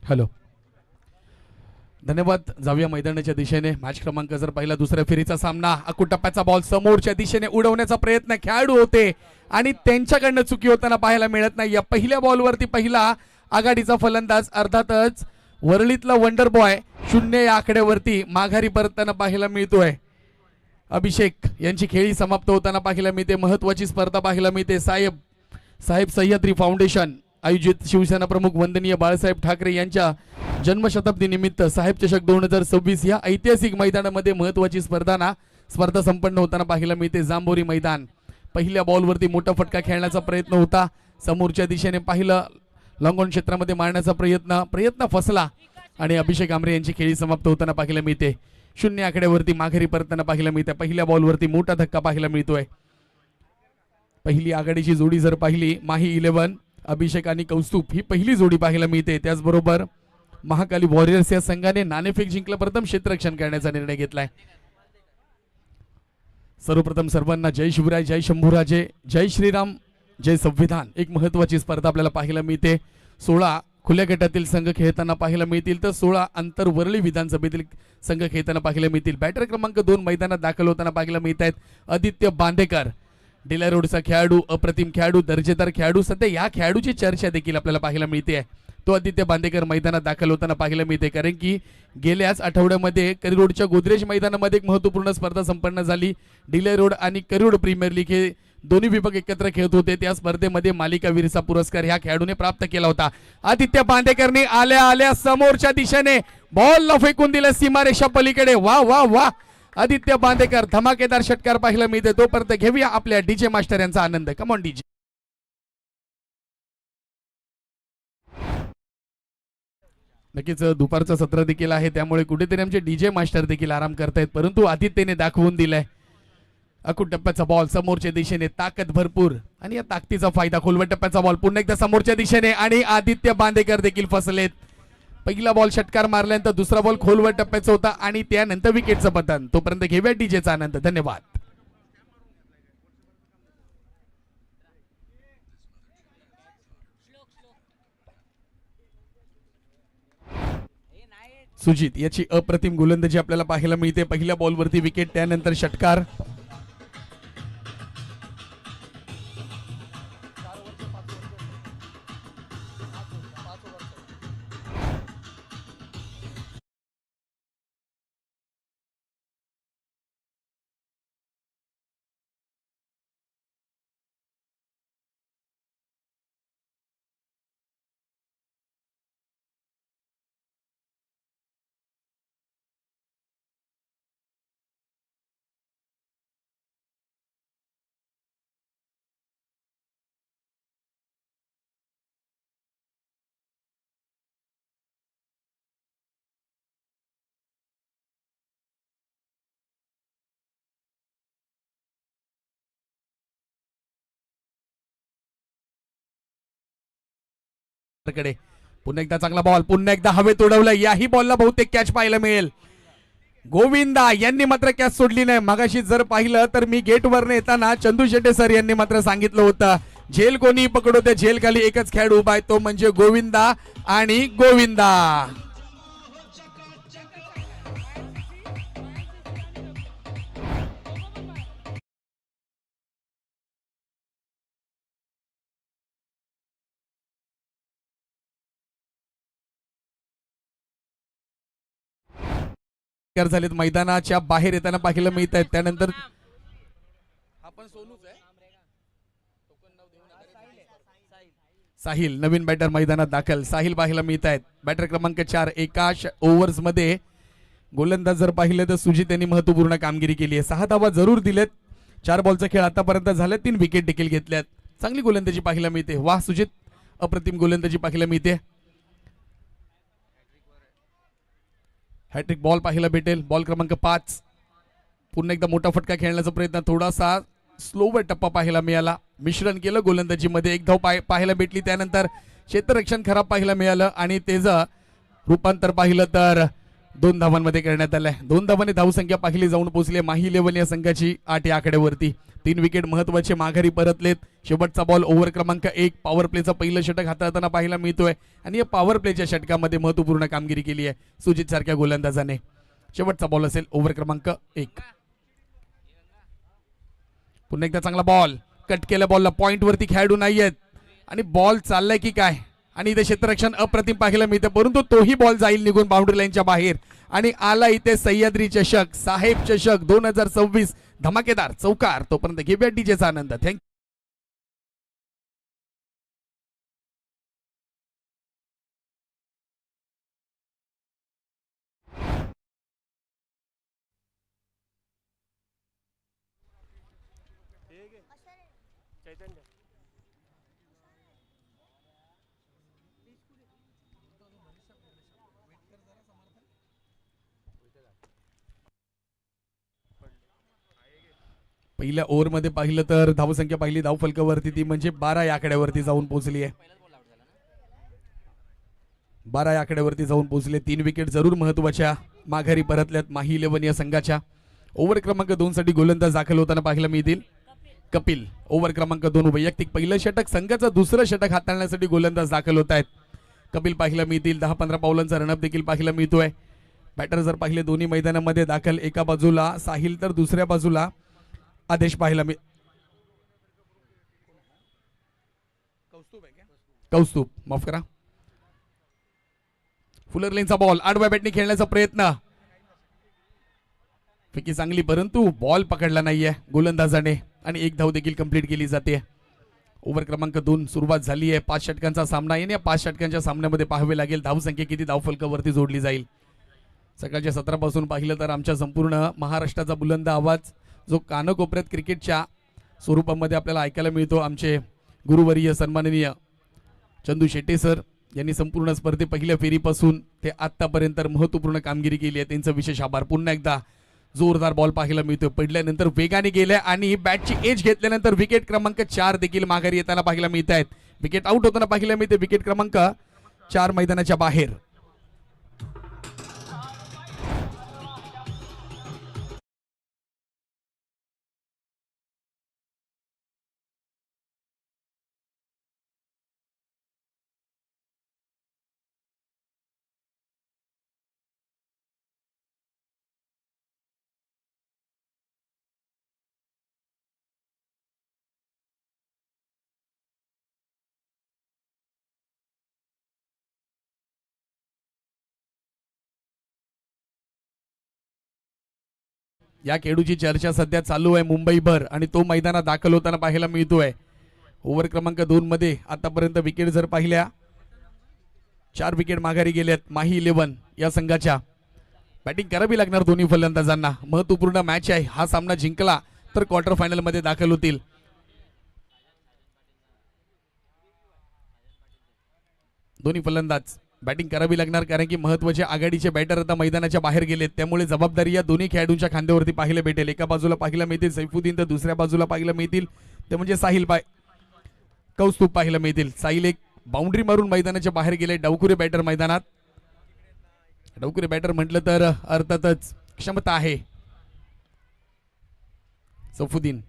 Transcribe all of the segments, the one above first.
Hello, धन्यवाद. जाऊया मैदानाच्या दिशेने. मॅच क्रमांक जर पहिला दुसऱ्या फेरीचा सामना. अकुटप्प्याचा बॉल समोरच्या दिशेने उडवण्याचा प्रयत्न खेळाडू होते आणि त्यांच्याकडनं चुकी होताना पाहायला मिळत नाही. या पहिल्या बॉलवरती पहिला आघाडीचा फलंदाज अर्थातच वरळीतला वंडर बॉय 0 या आकड्यावरती माघारी परतताना पाहायला मिळतोय. अभिषेक यांची खेळी समाप्त होताना पाहायला मिळते. महत्वाची स्पर्धा पाहायला मिळते. साहेब सह्याद्री फाउंडेशन आयोजित शिवसेना प्रमुख वंदनीय बाळासाहेब ठाकरे यांच्या जन्मशताब्दी निमित्त साहेब चषक 2026 या ऐतिहासिक मैदानामध्ये महत्वाची स्पर्धा संपन्न होताना पाहायला मिळते. जांभोरी मैदान. पहिल्या बॉलवरती मोठा फटका खेळण्याचा प्रयत्न होता. समोरच्या दिशेने पाहिलं लॉंग ऑन क्षेत्रामध्ये मारण्याचा प्रयत्न फसला आणि अभिषेक आमरे यांची खेळी समाप्त होताना पाहायला मिळते. 0 आकड्यावरती माघारी परतताना पाहायला मिळते. पहिल्या बॉलवरती मोठा धक्का पाहायला मिळतोय. पहिली आघाडीची जोडी जर पाहिली माही 11 अभिषेक आणि कौस्तुभ ही पहिली जोडी पाहायला मिळते. त्याचबरोबर महाकाली वॉरियर्स या संघाने नाणेफेक जिंकलं, प्रथम क्षेत्ररक्षण करण्याचा निर्णय घेतलाय. सर्वप्रथम सर्वांना जय शिवराय, जय शंभूराजे, जय श्रीराम, जय संविधान. एक महत्वाची स्पर्धा आपल्याला पाहायला मिळते. 16 खुल्या गटातील संघ खेळताना पाहायला मिळतील तर 16 आंतर वरळी विधानसभेतील संघ खेळताना पाहायला मिळतील. बॅटर क्रमांक 2 मैदानात दाखल होताना पाहायला मिळत आहेत. आदित्य बांदेकर डिला रोडचा खेळाडू, अप्रतिम खेळाडू, दर्जेदार खेळाडू. सध्या या खेळाडूची चर्चा देखील आपल्याला पाहायला मिळते. तो आदित्य बांदेकर मैदानात दाखल होताना पाहायला मिळते, कारण की गेल्याच आठवड्यामध्ये करिरोडच्या गोदरेज मैदानामध्ये एक महत्त्वपूर्ण स्पर्धा संपन्न झाली. डिले रोड आणि करिरोड प्रीमियर लीग हे दोन्ही विभाग एकत्र खेळत होते. त्या स्पर्धेमध्ये मालिकावीरचा पुरस्कार ह्या खेळाडूने प्राप्त केला होता. आदित्य बांदेकरने आल्या समोरच्या दिशेने बॉलला फेकून दिलं सीमारेषा पलीकडे. वा वा वा, आदित्य बांदेकर धमाकेदार षटकार पाहायला मिळते. तोपर्यंत घेऊया आपल्या डीजे मास्टर यांचा आनंद. Come on DJ. नक्कीच दुपारचं सत्र देखील आहे, त्यामुळे कुठेतरी आमचे डीजे मास्टर देखील आराम करतायत, परंतु आदित्यने दाखवून दिलाय. अकुट टप्प्याचा बॉल समोरच्या दिशेने, ताकद भरपूर आणि या ताकदीचा फायदा. खोलवट टप्प्याचा बॉल पुन्हा एकदा समोरच्या दिशेने आणि आदित्य बांदेकर देखील फसलेत. पहिला बॉल षटकार मारल्यानंतर दुसरा बॉल खोलवट टप्प्याचा होता आणि त्यानंतर विकेटचं पतन. तोपर्यंत घेऊया डीजेचा आनंद. धन्यवाद. सुजित याची अप्रतिम गोलंदाजी आपल्याला पाहायला मिळते. पहिल्या बॉलवरती विकेट, त्यानंतर षटकार. कडे पुन्हा एकदा चांगला बॉल, पुन्हा एकदा हवेत उडवलं. याही बॉलला बहुतेक कॅच पाहायला मिळेल. गोविंदा यांनी मात्र कॅच सोडली नाही. मगाशी जर पाहिलं तर मी गेटवर येताना चंदू शेट्टे सर यांनी मात्र सांगितलं होतं, झेल कोणी पकडो त्या झेल खाली एकच खेळाडू उभा आहे, तो म्हणजे गोविंदा आणि गोविंदा. झालेत. मैदानाच्या बाहेर येताना पाहायला मिळत आहेत. त्यानंतर आपण सोनूच आहे, साहिल नवीन बॅटर मैदानात दाखल. साहिल पाहायला मिळत आहेत. बॅटर क्रमांक 4. एका ओव्हर्स मध्ये गोलंदाज जर पाहिलं तर सुजित यांनी महत्वपूर्ण कामगिरी केली आहे. 6 धावा जरूर दिलेत. 4 बॉलचा खेळ आतापर्यंत झाले. 3 विकेट देखील घेतल्यात. चांगली गोलंदाजी पाहायला मिळते. वाह सुजित, अप्रतिम गोलंदाजी पाहायला मिळते. हॅट्रिक बॉल पाहायला भेटेल. बॉल क्रमांक 5. पुन्हा एकदा मोठा फटका खेळण्याचा प्रयत्न, थोडासा स्लोवर टप्पा पाहायला मिळाला. मिश्रण केलं गोलंदाजीमध्ये. एक धाव पाहायला भेटली. त्यानंतर क्षेत्ररक्षण खराब पाहायला मिळालं आणि त्याचं रूपांतर पाहिलं तर 2 धावांमध्ये करण्यात आलाय. 2 धावांनी धावसंख्या पाहिली जाऊन पोहोचली माही 11 या संघाची 8 या आकड्यावरती. 3 विकेट महत्वाचे माघारी परतलेत. शेवटचा बॉल ओव्हर क्रमांक 1 पॉवर प्लेचं पहिलं षटक हाताळताना पाहायला मिळतोय आणि या पॉवर प्लेच्या षटकामध्ये महत्वपूर्ण कामगिरी केली आहे सुजित सारख्या गोलंदाजाने. शेवटचा बॉल असेल ओव्हर क्रमांक 1. पुन्हा एकदा चांगला बॉल, कट केल्या बॉलला पॉइंट वरती खेळाडू नाहीयेत आणि बॉल चाललाय की काय, आणि इथे क्षेत्ररक्षण अप्रतिम पाहायला मिळते, परंतु तोही बॉल जाईल निघून बाउंड्री लाईनच्या बाहेर आणि आला इथे सह्याद्री चषक, साहेब चषक 2026 धमाकेदार चौकार. तोपर्यंत घेऊया डीजेचा आनंद. थँक्यू. पहिल्या ओव्हरमध्ये पाहिलं तर धावसंख्या पाहिली धावफलकावरती ती म्हणजे 12 या आकड्यावरती जाऊन पोहोचली आहे. 12 या आकड्यावरती जाऊन पोहोचले. 3 विकेट जरूर महत्वाच्या माघारी परतल्यात माही 11 या संघाच्या. ओव्हर क्रमांक 2 साठी गोलंदाज दाखल होताना पाहायला मिळतील कपिल. ओव्हर क्रमांक 2 वैयक्तिक पहिलं षटक, संघाचं दुसरं षटक हाताळण्यासाठी गोलंदाज दाखल होत आहेत. कपिल पाहायला मिळतील. 10-15 पावलांचा रनअप देखील पाहायला मिळतोय. बॅटर जर पाहिले दोन्ही मैदानामध्ये दाखल, एका बाजूला साहिल तर दुसऱ्या बाजूला आदेश पाहायला कौस्तुभ, माफ करा. फुलर लेनचा बॉल, आडव्या बॅटने खेळण्याचा प्रयत्न, फिकी चांगली परंतु बॉल पकडला नाहीये गोलंदाजाने आणि 1 धाव देखील कंप्लीट केली जाते. ओव्हर क्रमांक 2 सुरुवात झाली आहे. 5 षटकांचा सामना आहे. या 5 षटकांच्या सामन्यामध्ये पाहावे लागेल धावसंख्या किती धावफलकावरती जोडली जाईल. सकाळच्या 17 पासून पाहिलं तर आमच्या संपूर्ण महाराष्ट्राचा बुलंद आवाज जो कानकोपऱ्यात क्रिकेटच्या स्वरूपामध्ये आपल्याला ऐकायला मिळतो, आमचे गुरुवर्य सन्माननीय चंदू शेट्टे सर यांनी संपूर्ण स्पर्धे पहिल्या फेरीपासून ते आतापर्यंत महत्वपूर्ण कामगिरी केली आहे. त्यांचं विशेष आभार. पुन्हा एकदा जोरदार बॉल पाहायला मिळतो, पडल्यानंतर वेगाने गेल्या आणि बॅटची एज घेतल्यानंतर विकेट क्रमांक 4 देखील माघारी येताना पाहायला मिळत आहेत. विकेट आउट होताना पाहायला मिळते. विकेट क्रमांक 4 मैदानाच्या बाहेर. या खेळूची चर्चा सध्या चालू आहे मुंबईभर आणि तो मैदानात दाखल होताना पाहायला मिळतोय. ओव्हर क्रमांक 2 मध्ये आतापर्यंत विकेट जर पाहिल्या 4 विकेट माघारी गेल्यात माही 11 या संघाच्या. बॅटिंग करावी लागणार दोन्ही फलंदाजांना. महत्वपूर्ण मॅच आहे. हा सामना जिंकला तर क्वार्टर फायनल मध्ये दाखल होतील. दोन्ही फलंदाज बॅटिंग करावी लागणार कारण की महत्वाचे आघाडीचे बॅटर आता मैदानाच्या बाहेर गेलेत, त्यामुळे जबाबदारी या दोन्ही खेळाडूंच्या खांद्यावरती पाहायला भेटेल. एका बाजूला पाहायला मिळतील सैफुद्दीन तर दुसऱ्या बाजूला पाहायला मिळतील ते म्हणजे साहिल कौस्तुभ पाहायला मिळतील. साहिल एक बाउंड्री मारून मैदानाच्या बाहेर गेले. डावखुरे बॅटर मैदानात. डावखुरे बॅटर म्हटलं तर अर्थातच क्षमता आहे. सैफुद्दीन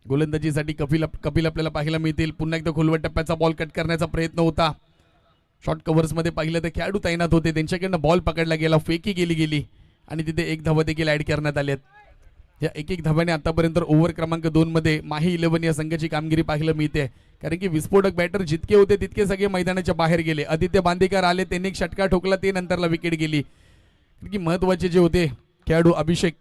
गोलंदाजीसाठी कपिल आपल्याला पाहायला मिळतील. पुन्हा एकदा खोलवट टप्प्याचा बॉल कट करण्याचा प्रयत्न होता. शॉर्ट कव्हर्स मध्ये पाहिलं तर खेळाडू तैनात होते, त्यांच्याकडनं बॉल पकडला गेला, फेकी गेली आणि तिथे 1 धावा देखील ऍड करण्यात आल्यात. या 1-1 धाव्याने आतापर्यंत ओव्हर क्रमांक 2 मध्ये माही 11 या संघाची कामगिरी पाहायला मिळते. कारण की विस्फोटक बॅटर जितके होते तितके सगळे मैदानाच्या बाहेर गेले. आदित्य बांदेकर आले, त्यांनी एक षटका ठोकला, ते नंतरला विकेट गेली. कारण की महत्वाचे जे होते खेळाडू अभिषेक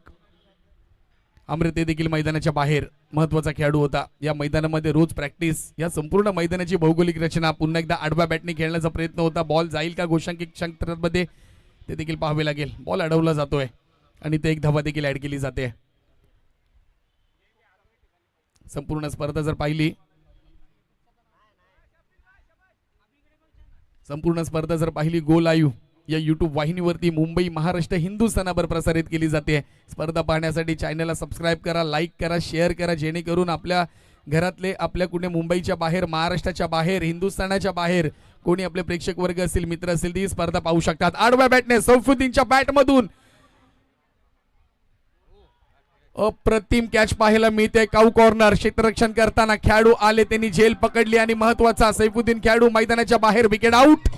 अमृते देखील मैदानाच्या बाहेर महत्वाचा खेळाडू होता. या मैदानामध्ये रोज प्रॅक्टिस, या संपूर्ण मैदानाची भौगोलिक रचना, पुन्हा एकदा आडव्या बॅटने खेळण्याचा प्रयत्न होता. बॉल जाईल का गोशांकित क्षेत्रामध्ये ते देखील पाहावे लागेल. बॉल अडवला जातोय आणि ते 1 धावा देखील ऍड केली जाते. संपूर्ण स्पर्धा जर पाहिली गो लाईव्ह या यूट्यूब वाहिनीवरती मुंबई महाराष्ट्र हिंदुस्थानावर प्रसारित केली जाते. स्पर्धा पाहण्यासाठी चॅनलला सबस्क्राईब करा, लाईक करा, शेअर करा, जेणेकरून आपल्या घरातले आपल्या कुठे मुंबईच्या बाहेर, महाराष्ट्राच्या बाहेर, हिंदुस्थानाच्या बाहेर कोणी आपले प्रेक्षक वर्ग असतील, मित्र असतील, ती स्पर्धा पाहू शकतात. आडव्या बॅटने सैफुद्दीनच्या बॅटमधून अप्रतिम कॅच पाहायला मिळते. काऊ कॉर्नर, क्षेत्ररक्षण करताना खेळाडू आले, त्यांनी झेल पकडली आणि महत्वाचा सैफुद्दीन खेळाडू मैदानाच्या बाहेर, विकेट आउट.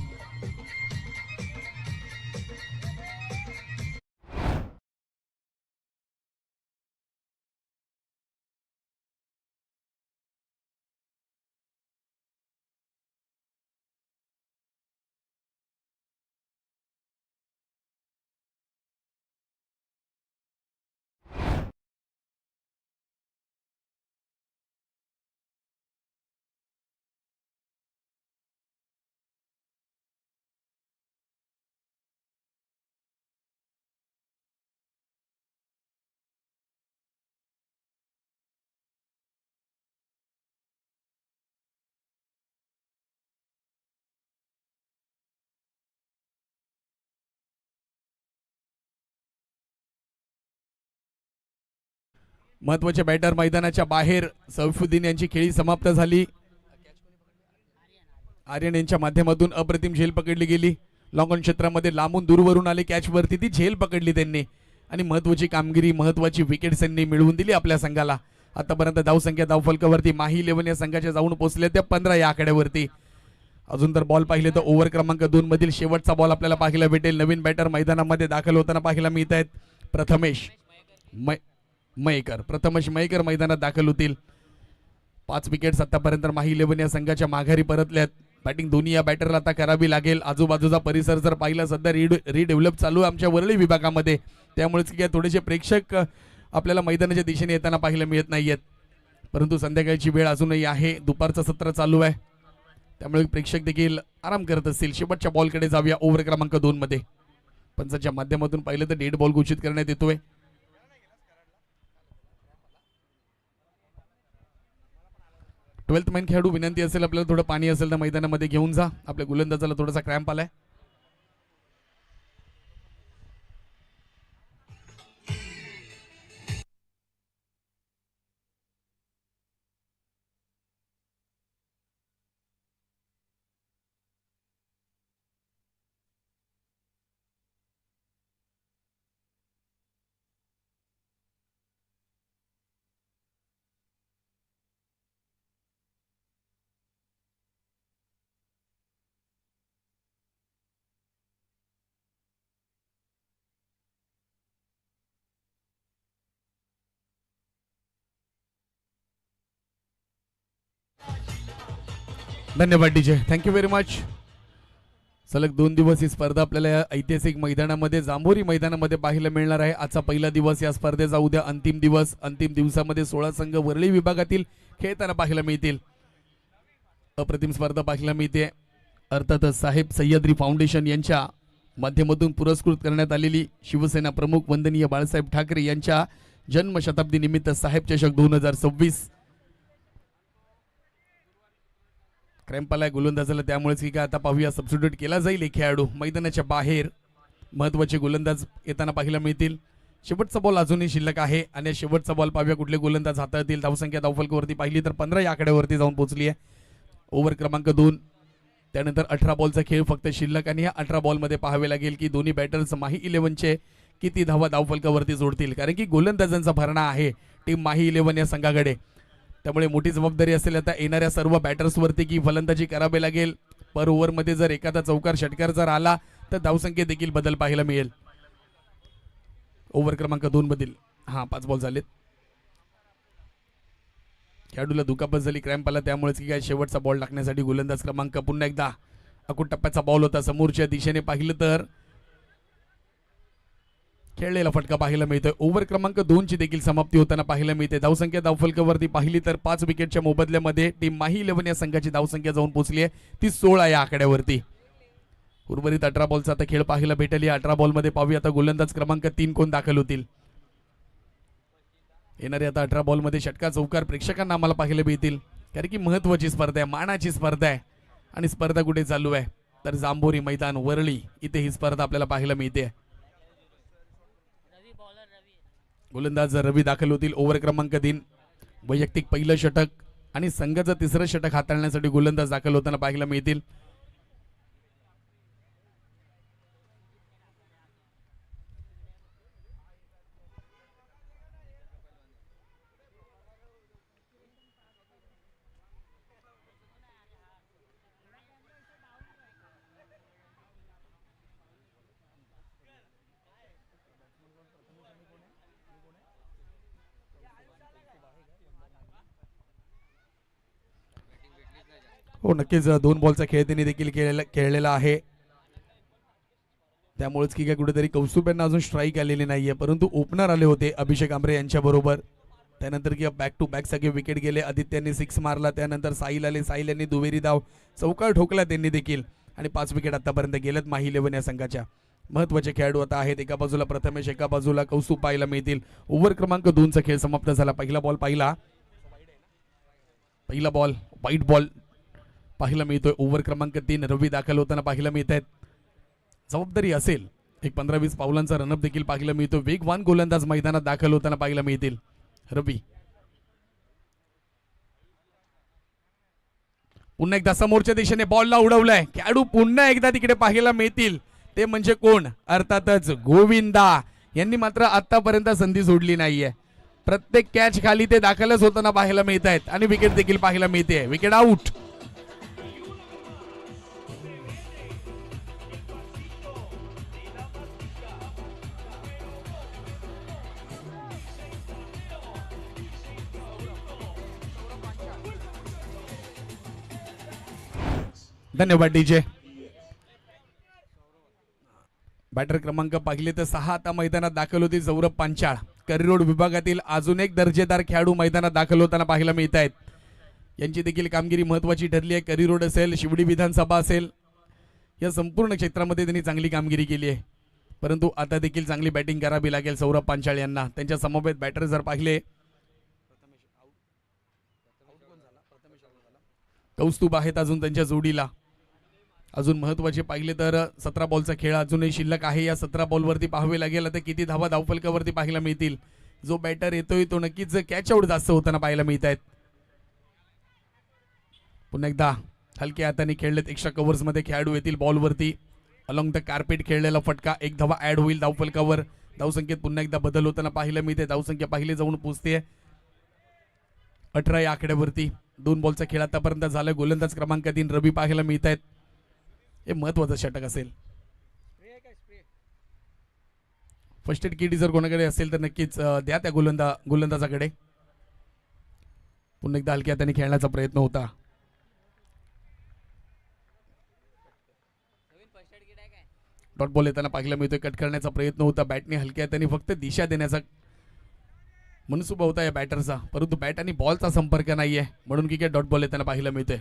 महत्वाचे बॅटर मैदानाच्या बाहेर. सैफुद्दीन यांची खेळी समाप्त झाली. आर्यन यांच्या माध्यमातून अप्रतिम झेल पकडली गेली. लॉंग ऑन क्षेत्रामध्ये लांबून दूरवरून आले, कॅच वरती ती झेल पकडली त्यांनी आणि महत्वाची कामगिरी, महत्वाची विकेट त्यांनी मिळवून दिली आपल्या संघाला. आतापर्यंत धावसंख्या धावफलकावरती माही 11 या संघाच्या जाऊन पोहोचले त्या 15 या आकड्यावरती. अजून तर बॉल पाहिले तर ओव्हर क्रमांक 2 मधील शेवटचा बॉल आपल्याला पाहायला भेटेल. नवीन बॅटर मैदानामध्ये दाखल होताना पाहायला मिळत आहेत. प्रथमेश मयेकर मैदानात दाखल होतील. 5 विकेट्स आतापर्यंत माही 11 या संघाच्या माघारी परतल्यात. बॅटिंग दोन्ही या बॅटरला आता करावी लागेल. आजूबाजूचा परिसर जर पाहिला सध्या रिडेव्हलप चालू आहे आमच्या वरळी विभागामध्ये, त्यामुळेच की थोडेसे प्रेक्षक आपल्याला मैदानाच्या दिशेने येताना पाहायला मिळत नाहीयेत. परंतु संध्याकाळची वेळ अजूनही आहे, दुपारचं सत्र चालू आहे, त्यामुळे प्रेक्षक देखील आराम करत असतील. शेवटच्या बॉलकडे जाऊया ओव्हर क्रमांक 2 मध्ये. पंचाच्या माध्यमातून पाहिलं तर डेड बॉल घोषित करण्यात येतोय. ट्वेल्थ मॅन खेळाडू, विनंती असेल आपल्याला थोडं पाणी असेल तर मैदानामध्ये घेऊन जा. आपल्या गोलंदाजाला थोडासा क्रॅम्प आलाय. धन्यवाद डीजे, थँक्यू व्हेरी मच. सलग 2 दिवस ही स्पर्धा आपल्याला या ऐतिहासिक मैदानामध्ये, जांभोरी मैदानामध्ये पाहायला मिळणार आहे. आजचा पहिला दिवस या स्पर्धेचा, उद्या अंतिम दिवस. अंतिम दिवसामध्ये 16 संघ वरळी विभागातील खेळताना पाहायला मिळतील. अप्रतिम स्पर्धा पाहायला मिळते. अर्थातच साहेब सह्याद्री फाउंडेशन यांच्या माध्यमातून पुरस्कृत करण्यात आलेली शिवसेना प्रमुख वंदनीय बाळासाहेब ठाकरे यांच्या जन्मशताब्दी निमित्त साहेब चषक 2026. क्रॅम्पाला गोलंदाजाला, त्यामुळेच की काय आता पाहूया सबस्टिट्यूट केला जाईल एक खेळाडू. मैदानाच्या बाहेर महत्वाचे गोलंदाज येताना पाहायला मिळतील. शेवटचा बॉल अजूनही शिल्लक आहे आणि शेवटचा बॉल पाहूया कुठले गोलंदाज हाताळतील. धावसंख्या धावफलकावरती पाहिली तर 15 या आकड्यावरती जाऊन पोहोचली आहे. ओव्हर क्रमांक 2, त्यानंतर 18 बॉलचा खेळ फक्त शिल्लक आणि या 18 बॉलमध्ये पाहावे लागेल की दोन्ही बॅटर्स माही 11चे किती धावा धावफलकावरती जोडतील, कारण की गोलंदाजांचा भरणा आहे टीम माही 11 या संघाकडे. त्यामुळे मोठी जबाबदारी असेल आता येणाऱ्या सर्व बॅटर्सवरती की फलंदाजी करावी लागेल. पर ओव्हरमध्ये जर एखादा चौकार षटकार जर आला तर धावसंख्येत देखील बदल पाहायला मिळेल. ओव्हर क्रमांक 2 मधील 5 बॉल झालेत. खेळाडूला दुखापत झाली, क्रॅम्प आला, त्यामुळेच की काय शेवटचा बॉल टाकण्यासाठी गोलंदाज क्रमांक पुन्हा एकदा अकुट टप्प्याचा बॉल होता. समोरच्या दिशेने पाहिलं तर खेळलेला फटका पाहायला मिळतोय. ओव्हर क्रमांक 2 ची देखील समाप्ती होताना पाहायला मिळते. धावसंख्या धावफलकावरती पाहिली तर 5 विकेटच्या मोबदल्यामध्ये टीम माही 11 या संघाची धावसंख्या जाऊन पोहोचली आहे ती 16 या आकड्यावरती. उर्वरित 18 बॉलचा आता खेळ पाहायला भेटेल. या 18 बॉलमध्ये पाहूया आता गोलंदाज क्रमांक 3 कोण दाखल होतील. येणारे आता 18 बॉलमध्ये षटकार चौकार प्रेक्षकांना आम्हाला पाहायला मिळतील, कारण की महत्वाची स्पर्धा आहे, मानाची स्पर्धा आहे. आणि स्पर्धा कुठे चालू आहे तर जांभोरी मैदान वरळी इथे ही स्पर्धा आपल्याला पाहायला मिळते. गोलंदाज रवी दाखल होतील. ओव्हर क्रमांक 3, वैयक्तिक पहिलं षटक आणि संघाचं तिसरं षटक हाताळण्यासाठी गोलंदाज दाखल होताना पाहायला मिळतील. हो नक्कीच 2 बॉलचा खेळ त्यांनी देखील खेळलेला आहे. त्यामुळेच की काय कुठेतरी कौस्तुभ यांना अजून स्ट्राईक आलेली नाहीये, परंतु ओपनर आले होते अभिषेक आंबरे यांच्या बरोबर. त्यानंतर की बॅक टू बॅक सगळे विकेट गेले. आदित्यांनी 6 मारला, त्यानंतर साहिल आले, साहिल यांनी दुहेरी धाव चौकार ठोकला त्यांनी देखील आणि 5 विकेट आतापर्यंत गेलेत माही 11 या संघाच्या. महत्वाचे खेळाडू आता आहेत. एका बाजूला प्रथमेश, एका बाजूला कौस्तुभ पाहायला मिळतील. ओव्हर क्रमांक 2चा खेळ समाप्त झाला. पहिला बॉल व्हाईट बॉल पाहायला मिळतोय. ओव्हर क्रमांक 3 रवी दाखल होताना पाहायला मिळत आहेत. जबाबदारी असेल एक 15-20 पावलांचा रनअप देखील पाहायला मिळतो. वेगवान गोलंदाज मैदानात दाखल होताना पाहायला मिळतील. रवी पुन्हा एकदा समोरच्या दिशेने बॉलला उडवलाय. खेळाडू पुन्हा एकदा तिकडे पाहायला मिळतील. ते म्हणजे कोण? अर्थातच गोविंदा यांनी मात्र आतापर्यंत संधी सोडली नाहीये. प्रत्येक कॅच खाली ते दाखलच होताना पाहायला मिळत आहेत आणि विकेट देखील पाहायला मिळते. Wicket out. धन्यवाद डीजे. बॅटर क्रमांक पाहिले तर 6 आता मैदानात दाखल होती. सौरभ पांचाळ करिरोड विभागातील अजून एक दर्जेदार खेळाडू मैदानात दाखल होताना पाहायला मिळत आहेत. यांची देखील कामगिरी महत्वाची ठरली आहे. करिरोड असेल, शिवडी विधानसभा असेल, या संपूर्ण क्षेत्रामध्ये त्यांनी चांगली कामगिरी केली आहे. परंतु आता देखील चांगली बॅटिंग करावी लागेल सौरभ पांचाळ यांना. त्यांच्या समवेत बॅटर जर पाहिले कौस्तुभ आहेत अजून त्यांच्या जोडीला. अजून महत्वाचे पाहिले तर 17 बॉलचा खेळ अजूनही शिल्लक आहे. या 17 बॉलवरती पाहावे लागेल आता किती धावा धावफलकावरती पाहायला मिळतील. जो बॅटर येतोय तो नक्कीच कॅच आउट जास्त होताना पाहायला मिळत आहेत. पुन्हा एकदा हलक्या हाताने खेळलेत. एक्स्ट्रा कव्हर्स मध्ये खेळाडू येतील बॉलवरती. अलॉंग द कार्पेट खेळलेला फटका, एक धावा ऍड होईल धावफलकावर. धावसंख्येत पुन्हा एकदा बदल होताना पाहायला मिळते. धावसंख्या पाहिले जाऊन पोहोचते 18 या आकड्यावरती. 2 बॉलचा खेळ आतापर्यंत झाला. गोलंदाज क्रमांक 3 रवी पाहायला मिळत आहेत. हे महत्वाचं षटक असेल. फर्स्ट एड किट जर कोणाकडे असेल तर नक्कीच द्या त्या गोलंदाजाकडे. पुन्हा एकदा हलक्या हाताने खेळण्याचा प्रयत्न होता. डॉट बॉल येताना पाहायला मिळतोय. कट करण्याचा प्रयत्न होता. बॅटने हलक्या हाताने फक्त दिशा देण्याचा मनसुबा होता या बॅटरचा, परंतु बॅट आणि बॉलचा संपर्क नाहीये म्हणून की डॉट बॉल येताना पाहायला मिळतोय.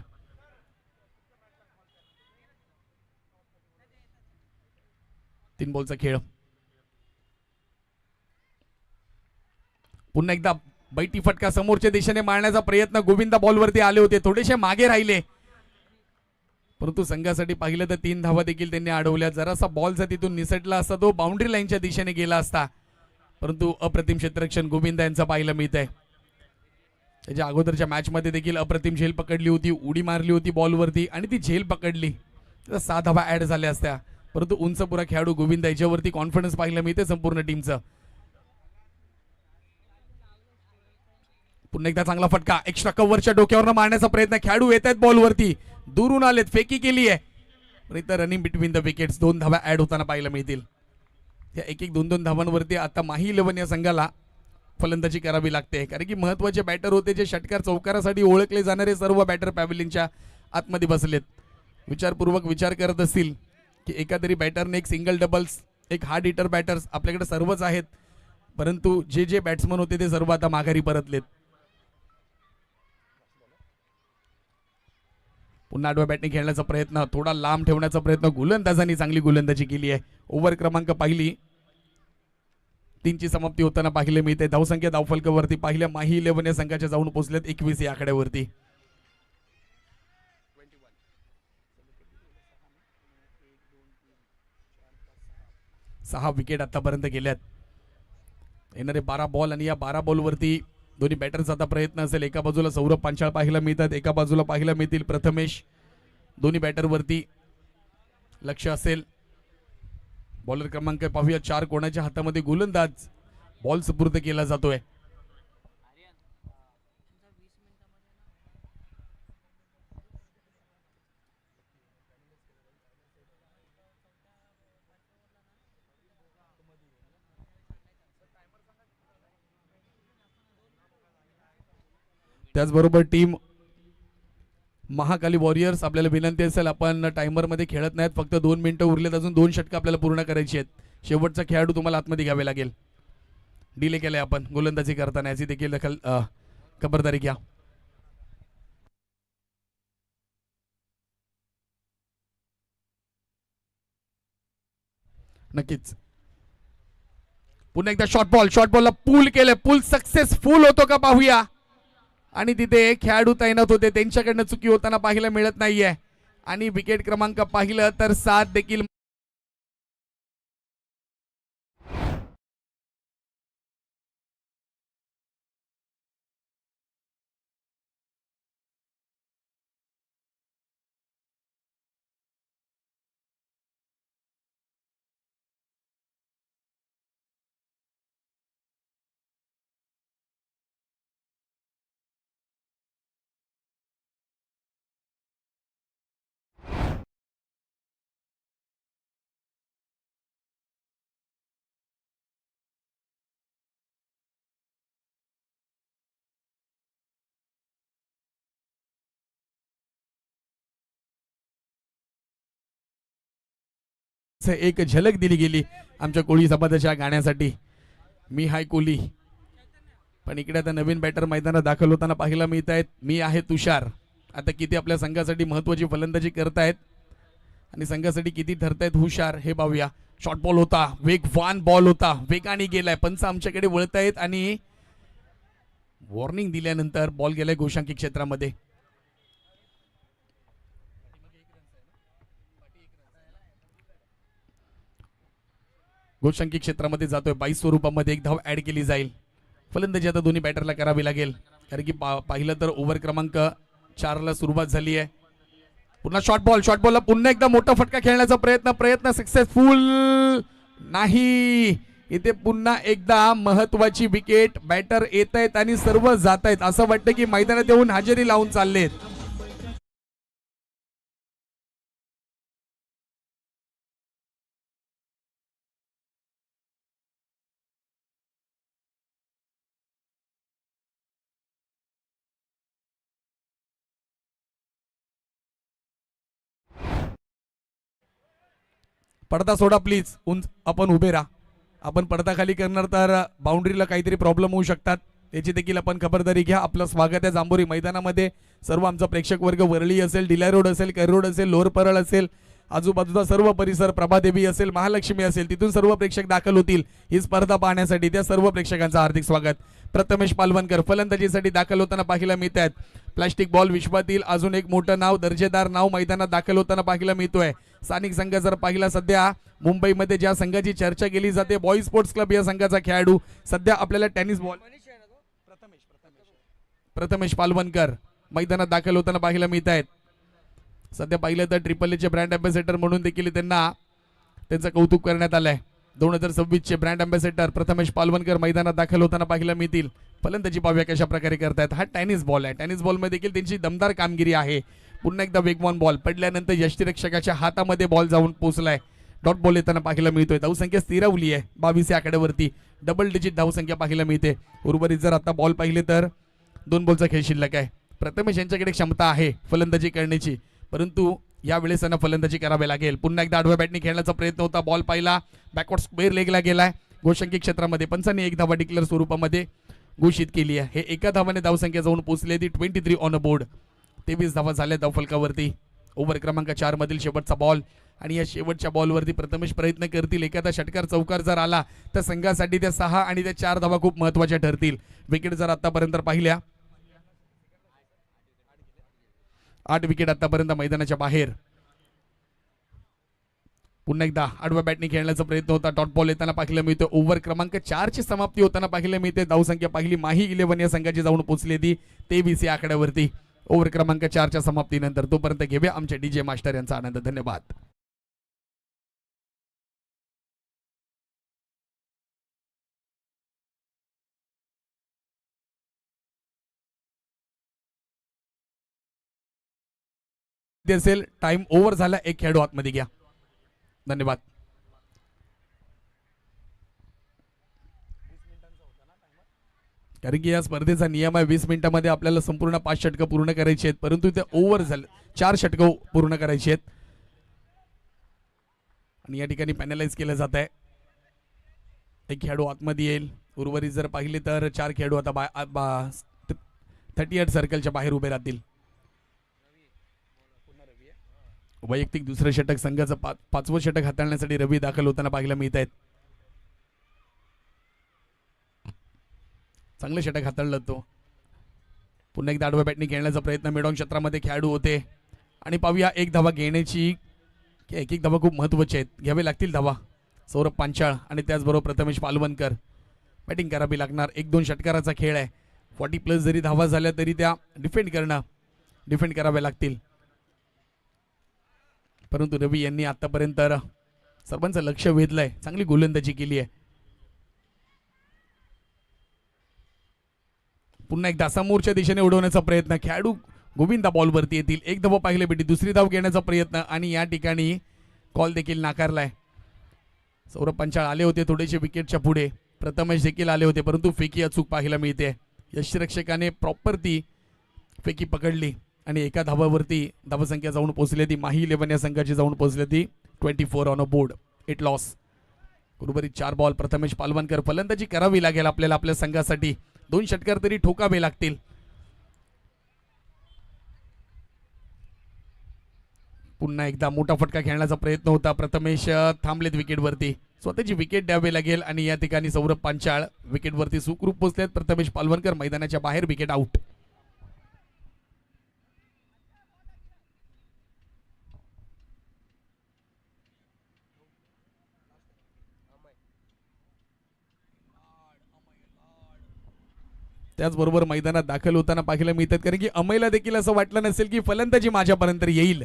तीन बॉलचा खेळ. पुन्हा एकदा बैठी फटका समोरच्या दिशेने मारण्याचा प्रयत्न. गोविंदा बॉलवरती आले होते, थोडेसे मागे राहिले, परंतु संघासाठी पाहिलं तर 3 धावा देखील त्यांनी अडवल्या. जरासा बॉल जर तिथून निसटला असता तो बाउंड्री लाईनच्या दिशेने गेला असता, परंतु अप्रतिम क्षेत्ररक्षण गोविंदा यांचा पाहायला मिळत आहे. त्याच्या अगोदरच्या मॅच मध्ये देखील अप्रतिम झेल पकडली होती, उडी मारली होती बॉलवरती आणि ती झेल पकडली, 7 धावा ऍड झाल्या असत्या. परंतु उंचपुरा खेळाडू गोविंदा याच्यावरती कॉन्फिडन्स पाहायला मिळते संपूर्ण टीमचं. पुन्हा एकदा चांगला फटका, एक्स्ट्रा कव्हरच्या डोक्यावर मारण्याचा प्रयत्न. खेळाडू येत आहेत बॉलवरती, दूरून आलेत, फेकी केली आहे, तर रनिंग बिटवीन द विकेट्स 2 धावा ऍड होताना पाहायला मिळतील. त्या 1-1, 2-2 धावांवरती आता माही 11 या संघाला फलंदाजी करावी लागते, कारण की महत्वाचे बॅटर होते जे षटकार चौकारासाठी ओळखले जाणारे सर्व बॅटर पॅव्हलियनच्या आतमध्ये बसलेत. विचारपूर्वक विचार करत असतील की एखादरी बॅटरने एक सिंगल डबल्स, एक हार्ड हिटर बॅटर्स आपल्याकडे सर्वच आहेत, परंतु जे बॅट्समन होते ते सर्व आता माघारी परतलेत. पुन्हा आडव्या बॅटने खेळण्याचा प्रयत्न, थोडा लांब ठेवण्याचा प्रयत्न. गोलंदाजांनी चांगली गोलंदाजी केली आहे. ओव्हर क्रमांक पाहिली 3 ची समाप्ती होताना पाहिले मिळते. धावसंख्या धावफलकावरती पाहिल्या माही 11 या संघाच्या जाऊन पोहोचलेत 21 या आकड्यावरती. सहा विकेट आतापर्यंत गेल्यात. येणारे 12 बॉल आणि या 12 बॉलवरती दोन्ही बॅटरचा आता प्रयत्न असेल. एका बाजूला सौरभ पांचाळ पाहायला मिळतात, एका बाजूला पाहायला मिळतील प्रथमेश. दोन्ही बॅटरवरती लक्ष असेल. बॉलर क्रमांक पाहूया 4 कोणाच्या हातामध्ये गोलंदाज. बॉल सुपूर्द केला जातोय. त्याचबरोबर टीम महाकाली वॉरियर्स आपल्याला विनंती असेल, आपण टाइमर मध्ये खेळत नाहीत, फक्त 2 मिनिटं उरलेत, अजून 2 षटकं आपल्याला पूर्ण करायची आहेत. शेवटचा खेळाडू तुम्हाला आतमध्ये घ्यावे लागेल. डिले केलाय आपण गोलंदाजी करताना, याची देखील दखल खबरदारी घ्या. नक्कीच. पुन्हा एकदा शॉर्ट बॉलला पूल केलंय. पूल सक्सेसफुल होतो का पाहूया. आणि तिथे खेळाडू तैनात होते, त्यांच्याकडनं चुकी होताना पाहायला मिळत नाहीये. आणि विकेट क्रमांक पाहिलं तर 7 देखील एक झलक दिली गेली आमच्या कोळी समाजाच्या गाण्यासाठी. मी हाय कोली. पण इकडे आता नवीन बॅटर मैदानात दाखल होताना पाहायला मिळत आहेत. मी आहे तुषार. आता किती आपल्या संघासाठी महत्वाची फलंदाजी करतायत आणि संघासाठी किती ठरतायत हुशार हे पाहूया. शॉर्ट बॉल होता, वेगवान बॉल होता, वेगाने गेलाय. पंच आमच्याकडे वळतायत आणि वॉर्निंग दिल्यानंतर बॉल गेलाय गोशांकी क्षेत्रामध्ये. गोशांकी क्षेत्रामध्ये जातोय. 22 स्वरूपामध्ये एक धाव ऍड केली जाईल. फलंदाजी आता दोन्ही बॅटरला करावी लागेल, कारण की पाहिलं तर ओव्हर क्रमांक 4 ला सुरुवात झाली आहे. पुन्हा शॉर्ट बॉलला पुन्हा एकदा मोठा फटका खेळण्याचा प्रयत्न सक्सेसफुल नाही. इथे पुन्हा एकदा महत्वाची विकेट. बॅटर येत आहेत आणि सर्व जात आहेत. असं वाटतं की मैदानात येऊन हजेरी लावून चाललेत. पडदा सोडा प्लीज. आपण उभे राहा. आपण पडदा खाली करणार तर बाउंड्रीला काहीतरी प्रॉब्लेम होऊ शकतात, याची देखील आपण खबरदारी घ्या. आपलं स्वागत आहे जांभोरी मैदानामध्ये. सर्व आमचा प्रेक्षक वर्ग वरळी असेल, डिलाय रोड असेल, कैर रोड असेल, लोअर परळ असेल, आजूबाजूचा सर्व परिसर, प्रभादेवी असेल, महालक्ष्मी असेल, तिथून सर्व प्रेक्षक दाखल होतील ही स्पर्धा पाहण्यासाठी. त्या सर्व प्रेक्षकांचं हार्दिक स्वागत. प्रथमेश पालवणकर फलंदाजीसाठी दाखल होताना पाहायला मिळत आहेत. प्लास्टिक बॉल विश्वातील अजून एक मोठं नाव, दर्जेदार नाव मैदानात दाखल होताना पाहायला मिळतोय. स्थानिक संघ जर पाहिला, सध्या मुंबईमध्ये ज्या संघाची चर्चा केली जाते, बॉय स्पोर्ट्स क्लब या संघाचा खेळाडू सध्या आपल्याला टेनिस बॉल प्रथमेश पालवणकर मैदानात दाखल होताना पाहायला मिळत आहेत. सध्या पाहिलं तर ट्रिपल एचे ब्रँड अँबॅसेडर म्हणून देखील त्यांना त्यांचं कौतुक करण्यात आलंय. 2026 चे ब्रँड अँबॅसेडर प्रथमेश पालवणकर मैदानात दाखल होताना पाहायला मिळतील. फलंदाजी पाहूया कशा प्रकारे करतायत. हा टेनिस बॉल आहे. टेनिस बॉल मध्ये देखील त्यांची दमदार कामगिरी आहे. पुन्हा एकदा वेगवान बॉल पडल्यानंतर यष्टिरक्षकाच्या हातामध्ये बॉल जाऊन पोहोचलाय. डॉट बॉल येताना पाहायला मिळतोय. धावसंख्या स्थिरावली आहे 22 या आकड्यावरती. डबल डिजिट धावसंख्या पाहायला मिळते. उर्वरित जर आता बॉल पाहिले तर 2 बॉलचा खेळ शिल्लक आहे. प्रथमेश यांच्याकडे क्षमता आहे फलंदाजी करण्याची, परंतु यावेळेस त्यांना फलंदाजी करावी लागेल. पुन्हा एकदा आडव्या बॅटने खेळण्याचा प्रयत्न होता. बॉल पाहिला, बॅकवर्ड स्क्वेअर लेगला गेलाय. गोशांकी क्षेत्रामध्ये पंचांनी एक धावा डिक्लेअर स्वरूपामध्ये घोषित केली आहे. हे एका धावाने धावसंख्या जाऊन पोहोचली ती 23 ऑन अ बोर्ड. 23 धावा झाल्या धावफलकावरती. ओव्हर क्रमांक 4 मधील शेवटचा बॉल आणि या शेवटच्या बॉलवरती प्रथमेश प्रयत्न करतील. एखादा षटकार चौकार जर आला तर संघासाठी त्या 6 आणि त्या 4 धावा खूप महत्वाच्या ठरतील. विकेट जर आतापर्यंत पाहिल्या 8 विकेट आतापर्यंत मैदानाच्या बाहेर. पुन्हा एकदा आडव्या बॅटने खेळण्याचा प्रयत्न होता. डॉट बॉल येताना पाहिलं मिळतं. ओव्हर क्रमांक 4 ची समाप्ती होताना पाहिलं मिळते. धावसंख्या पाहिली माही 11 या संघाची जाऊन पोहोचली ती 23 या आकड्यावरती ओव्हर क्रमांक 4 च्या समाप्तीनंतर. तोपर्यंत घेऊया आमच्या डीजे मास्टर यांचा आनंद. धन्यवाद. असेल टाइम ओव्हर झाला. एक खेळाडू आतमध्ये घ्या. धन्यवाद. कारण की या स्पर्धेचा नियम आहे 20 मिनिटांमध्ये आपल्याला संपूर्ण 5 षटकं पूर्ण करायची आहेत, परंतु ते ओव्हर झालं 4 षटकं पूर्ण करायची आहेत आणि या ठिकाणी पॅनलाइज केलं जात आहे. एक खेळाडू आतमध्ये येईल. उर्वरित जर पाहिले तर 4 खेळाडू आता 38 सर्कलच्या बाहेर उभे राहतील. वैयक्तिक दुसरं षटक संघाचं 5वं षटक हाताळण्यासाठी रवी दाखल होताना पाहायला मिळत आहेत. चांगलं षटक हाताळलं तो. पुन्हा एकदा आडव्या बॅटने खेळण्याचा प्रयत्न. मिडॉन क्षेत्रामध्ये खेळाडू होते आणि पाहूया एक धावा घेण्याची. एक धावा खूप महत्त्वाचे आहेत, घ्यावे लागतील धावा. सौरभ पांचाळ आणि त्याचबरोबर प्रथमेश पालवणकर बॅटिंग करावी लागणार. 1-2 षटकाराचा खेळ आहे. 40+ जरी धावा झाल्या तरी त्या डिफेंड कराव्या लागतील. परंतु रवी यांनी आतापर्यंत सर्वांचं लक्ष वेधलंय. चांगली गोलंदाजी केली आहे. पुन्हा एकदा समोरच्या दिशेने उडवण्याचा प्रयत्न. खेळाडू गोविंदा बॉलवरती येतील. एक धाव पाहिले बेटी. दुसरी धाव घेण्याचा प्रयत्न आणि या ठिकाणी कॉल देखील नाकारलाय. सौरभ पंचाळ आले होते थोडेसे विकेटच्या पुढे. प्रथमेश देखील आले होते, परंतु फेकी अचूक पाहायला मिळते. यष्टिरक्षकाने प्रॉपर ती फेकी पकडली आणि एका धावावरती धावसंख्या जाऊन पोहोचली ती माही 11 या संघाची जाऊन पोहोचली ती 24 ऑन अ बोर्ड. 8 लॉस. उर्वरित 4 बॉल. प्रथमेश पालवणकर फलंदाजी करावी लागेल आपल्याला आपल्या संघासाठी. 2 षटकार तरी ठोकावे लागतील. पुन्हा एकदा मोठा फटका खेळण्याचा प्रयत्न होता. प्रथमेश थांबलेत विकेटवरती. स्वतःची विकेट द्यावी लागेल आणि या ठिकाणी सौरभ पांचाळ विकेटवरती सुखरूप पोहोचलेत. प्रथमेश पालवणकर मैदानाच्या बाहेर. Wicket out. त्याचबरोबर मैदानात दाखल होताना पाहायला मिळतात, कारण की अमयला देखील असं वाटलं नसेल की फलंदाजी माझ्यापर्यंत येईल.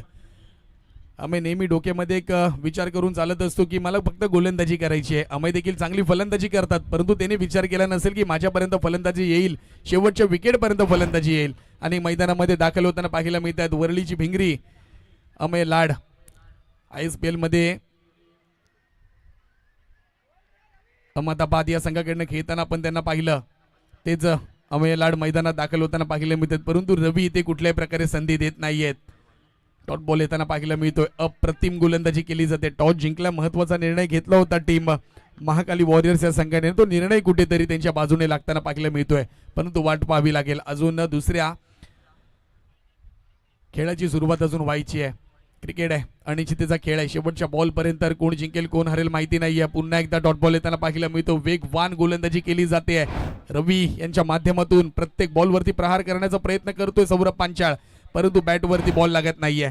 अमय नेहमी डोक्यामध्ये एक विचार करून चालत असतो की मला फक्त गोलंदाजी करायची आहे. अमय देखील चांगली फलंदाजी करतात, परंतु त्याने विचार केला नसेल की माझ्यापर्यंत फलंदाजी येईल, शेवटच्या विकेटपर्यंत फलंदाजी येईल. आणि मैदानामध्ये दाखल होताना पाहायला मिळतात वरळीची भिंगरी अमय लाड. ISPL मध्ये अहमदाबाद या संघाकडनं खेळताना आपण त्यांना पाहिलं. तेच अमय लाड मैदानात दाखल होताना पाहायला मिळतात, परंतु रवी इथे कुठल्याही प्रकारे संधी देत नाहीयेत. टॉस बॉल येताना पाहायला मिळतोय. अप्रतिम गोलंदाजी केली जाते. टॉस जिंकला, महत्वाचा निर्णय घेतला होता टीम महाकाली वॉरियर्स या संघाने. तो निर्णय कुठेतरी त्यांच्या बाजूने लागताना पाहायला मिळतोय, परंतु वाट पाहावी लागेल. अजून दुसऱ्या खेळाची सुरुवात अजून व्हायची आहे. क्रिकेट आहे, अनिश्चिततेचा खेळ आहे. शेवटच्या बॉलपर्यंत कोण जिंकेल कोण हरेल माहिती नाहीये. पुन्हा एकदा डॉट बॉल येताना पाहायला मिळतो. वेगवान गोलंदाजी केली जाते. रवी यांच्या माध्यमातून प्रत्येक बॉलवरती प्रहार करण्याचा प्रयत्न करतोय सौरभ पांचाळ, परंतु बॅटवरती बॉल लागत नाहीये.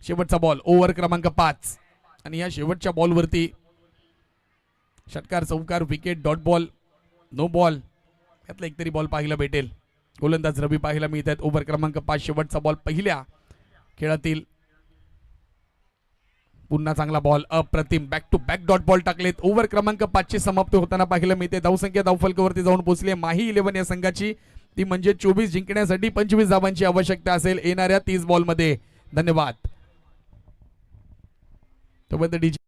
शेवटचा बॉल ओव्हर क्रमांक 5 आणि या शेवटच्या बॉलवरती षटकार, चौकार, wicket, dot ball, no ball यातला एक तरी बॉल पाहायला भेटेल. गोलंदाज रवी पाहायला मिळत आहेत. ओव्हर क्रमांक 5 शेवटचा बॉल पहिल्या खेळातील. पुन्हा चांगला बॉल. अप्रतिम back to back dot ball टाकलेत. ओव्हर क्रमांक 5 ची समाप्ती होताना पाहायला मिळते. धावसंख्या धावफलकावरती जाऊन पोहोचली माही 11 या संघाची. ती म्हणजे 24 जिंकण्यासाठी 25 धावांची आवश्यकता असेल येणाऱ्या 30 बॉलमध्ये. धन्यवाद. तोपर्यंत डीजे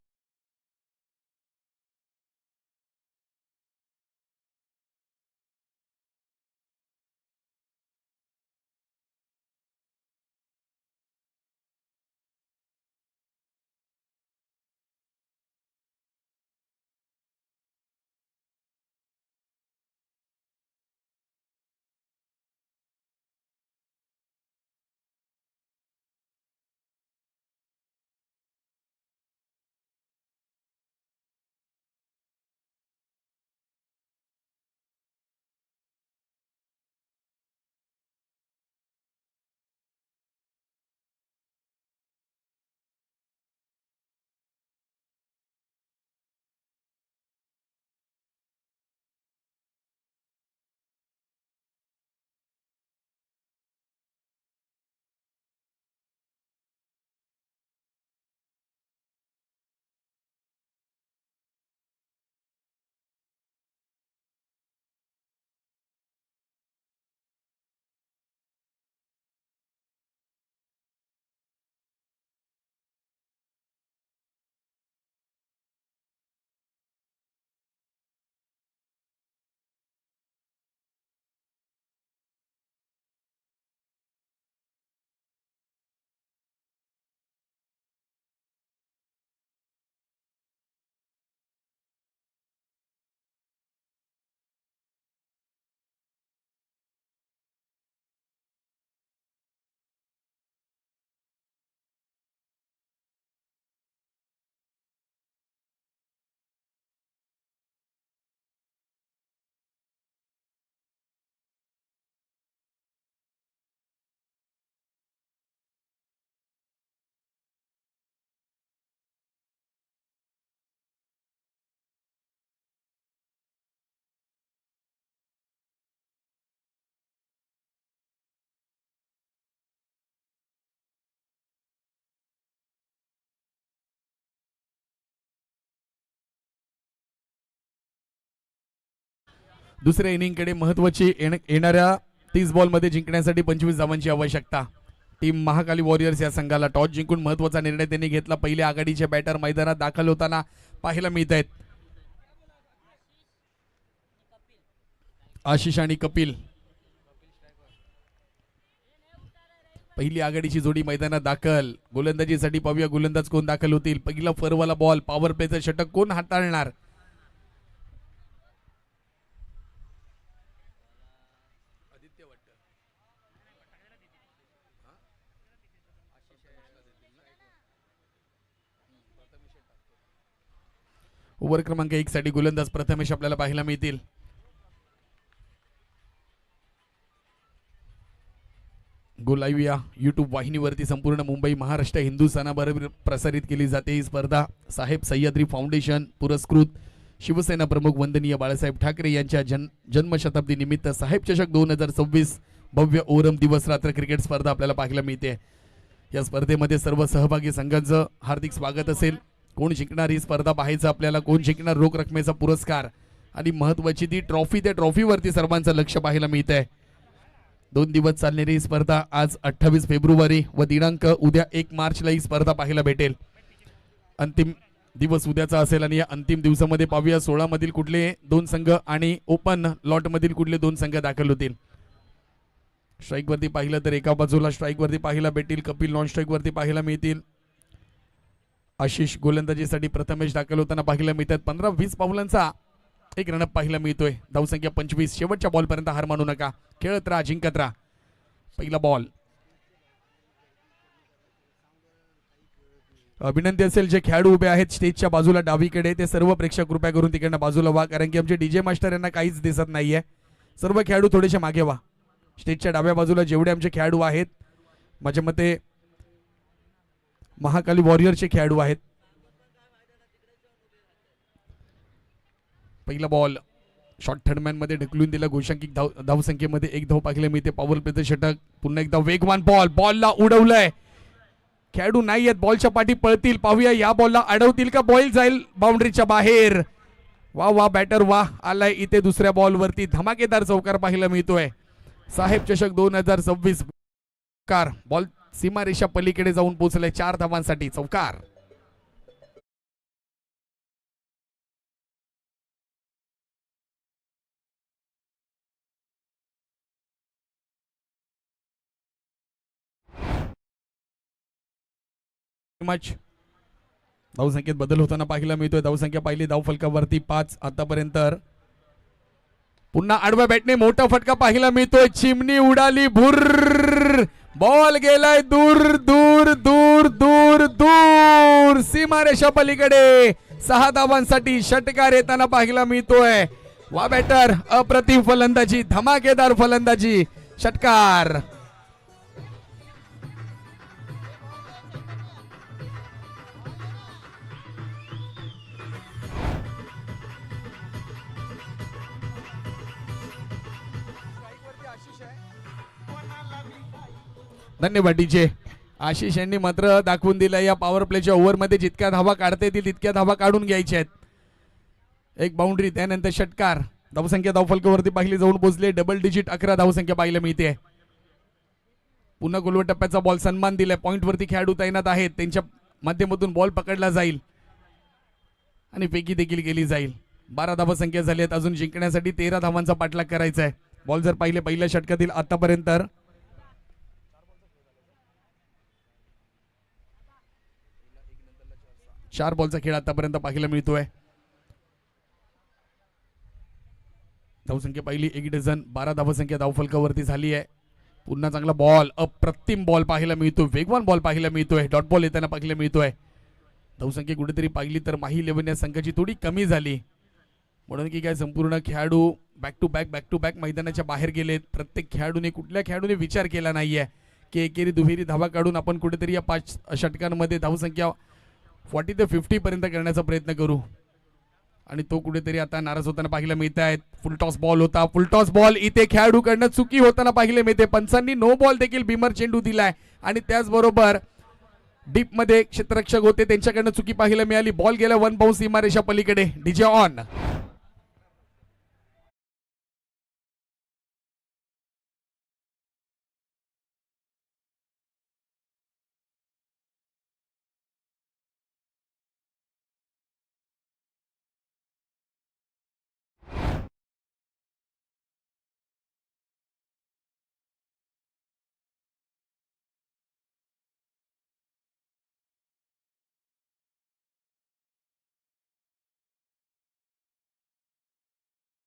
दुसऱ्या इनिंगकडे महत्वाची येणाऱ्या 30 बॉलमध्ये जिंकण्यासाठी 25 धावांची आवश्यकता. टीम महाकाली वॉरियर्स या संघाला टॉस जिंकून महत्वाचा निर्णय त्यांनी घेतला. पहिल्या आघाडीचे बॅटर मैदानात दाखल होताना पाहायला मिळत आहेत. आशिष आणि कपिल पहिली आघाडीची जोडी मैदानात दाखल. गोलंदाजीसाठी पाहूया गोलंदाज कोण दाखल होतील. पहिला फरवाला बॉल, पॉवर प्लेचं षटक कोण हाताळणार. ओव्हर क्रमांक 1 साठी गोलंदाज प्रथमेश आपल्याला पाहायला मिळतील. गो लाईव्ह या यूट्यूब वाहिनीवरती संपूर्ण मुंबई महाराष्ट्र हिंदुस्थानाबरोबर प्रसारित केली जाते. ही स्पर्धा साहेब सह्याद्री फाउंडेशन पुरस्कृत शिवसेना प्रमुख वंदनीय बाळासाहेब ठाकरे यांच्या जन्मशताब्दी निमित्त साहेब चषक 2026 भव्य ओरम दिवस रात्र क्रिकेट स्पर्धा आपल्याला पाहायला मिळते. या स्पर्धेमध्ये सर्व सहभागी संघांचं हार्दिक स्वागत असेल. कोण जिंकणार ही स्पर्धा पाहायचं आपल्याला. कोण जिंकणार रोख रकमेचा पुरस्कार आणि महत्वाची ती ट्रॉफी. त्या ट्रॉफीवरती सर्वांचं लक्ष पाहायला मिळत आहे. 2 दिवस चालणारी ही स्पर्धा आज 28 फेब्रुवारी व दिनांक उद्या 1 मार्चला ही स्पर्धा पाहायला भेटेल. अंतिम दिवस उद्याचा असेल आणि या अंतिम दिवसामध्ये पाहूया 16 मधील कुठले 2 संघ आणि ओपन लॉट मधील कुठले 2 संघ दाखल होतील. स्ट्राईक वरती पाहिलं तर एका बाजूला स्ट्राईक वरती पाहायला भेटेल कपिल, नॉन स्ट्राईक वरती पाहायला मिळतील आशिष. गोलंदाजीसाठी प्रथमेश दाखल होताना पाहायला मिळतात. 15-20 पावलांचा एक रनअप पाहायला मिळतोय. धावसंख्या 25. शेवटच्या बॉल पर्यंत हार मानू नका. खेळत राहा, जिंकत राहा. पहिला बॉल. विनंती असेल जे खेळाडू उभे आहेत स्टेजच्या बाजूला डावीकडे ते सर्व प्रेक्षक कृपया करून तिकडनं बाजूला व्हा, कारण की आमचे डीजे मास्टर यांना काहीच दिसत नाहीये. सर्व खेळाडू थोडेसे मागे व्हा. स्टेजच्या डाव्या बाजूला जेवढे आमचे खेळाडू आहेत माझ्या मते महाकाली वॉरियरचे खेळाडू आहेत. पहिला बॉल शॉर्ट थर्डमॅन मध्ये ढकलून दिला. घोषांकित धावसंख्येमध्ये 1 धाव पाहिलं मिळते. पॉवर प्लेचं षटक. पुन्हा एकदा वेगवान बॉल. बॉलला उडवलंय. खेळाडू नाही आहेत, बॉलच्या पाठी पळतील. पाहूया या बॉलला अडवतील का बॉल जाईल बाउंड्रीच्या बाहेर. वा वा बॅटर वा. आलाय इथे दुसऱ्या बॉलवरती धमाकेदार चौकार पाहायला मिळतोय. साहेब चषक 2026 कार बॉल सीमारेषा पलीकडे जाऊन पोहोचलाय 4 धावांसाठी. चौकार. धावसंख्येत बदल होताना पाहायला मिळतोय. धावसंख्या पाहिली धाव फलकावरती 5 आतापर्यंत. पुन्हा आडव्या बॅटने मोठा फटका पाहायला मिळतोय. चिमणी उडाली. भुर्र. बॉल गेलाय दूर दूर दूर दूर दूर सीमारेषा पलीकडे. 6 धावांसाठी षटकार येताना पाहायला मिळतोय. वा बॅटर. अप्रतिम फलंदाजी, धमाकेदार फलंदाजी. षटकार. धन्यवाद डीजे. आशिष यांनी मात्र दाखवून दिलं या पॉवर प्लेच्या ओव्हरमध्ये जितक्या धावा काढता येतील तितक्या धावा काढून घ्यायच्या आहेत. एक बाउंड्री त्यानंतर षटकार. धावसंख्या धावफलकावरती पाहिली जाऊन पोहोचले. डबल डिजिट 11 धावसंख्या पाहायला मिळते. पुन्हा गोलवर टप्प्याचा बॉल. सन्मान दिलाय. पॉइंटवरती खेळाडू तैनात आहेत. त्यांच्या माध्यमातून बॉल पकडला जाईल आणि फेकी देखील केली जाईल. 12 धावसंख्या झाली आहेत. अजून जिंकण्यासाठी 13 धावांचा पाठलाग करायचा आहे. बॉल जर पाहिले पहिल्या षटकातील आतापर्यंत 4 बॉलचा खेळ आतापर्यंत पाहायला मिळतोय. धावसंख्या पहिली 1 डझन. 12 धावसंख्या धावफलकावरती झाली आहे. पुन्हा चांगला बॉल. अप्रतिम बॉल पाहायला मिळतोय. वेगवान बॉल पाहायला मिळतोय. डॉट बॉल येताना पाहायला मिळतोय. धावसंख्या कुठेतरी पाहिली तर माही 11 या संघाची थोडी कमी झाली, म्हणून की काय संपूर्ण खेळाडू बॅक टू बॅक मैदानाच्या बाहेर गेलेत. प्रत्येक खेळाडूने कुठल्या खेळाडूने विचार केला नाहीये की एकेरी दुहेरी धावा काढून आपण कुठेतरी या 5 षटकांमध्ये धावसंख्या 40 ते 50 पर्यंत करण्याचा प्रयत्न करू, आणि तो कुठेतरी आता नाराज होताना पाहायला मिळत आहेत. फुल टॉस बॉल होता. फुल टॉस बॉल इथे खेळाडूकडनं चुकी होताना पाहायला मिळते. पंचांनी नो बॉल देखील भीमर चेंडू दिलाय, आणि त्याचबरोबर डीप मध्ये क्षेत्ररक्षक होते त्यांच्याकडनं चुकी पाहायला मिळाली. बॉल गेला 1 बाउंस सीमारेषा पलीकडे. DJ on.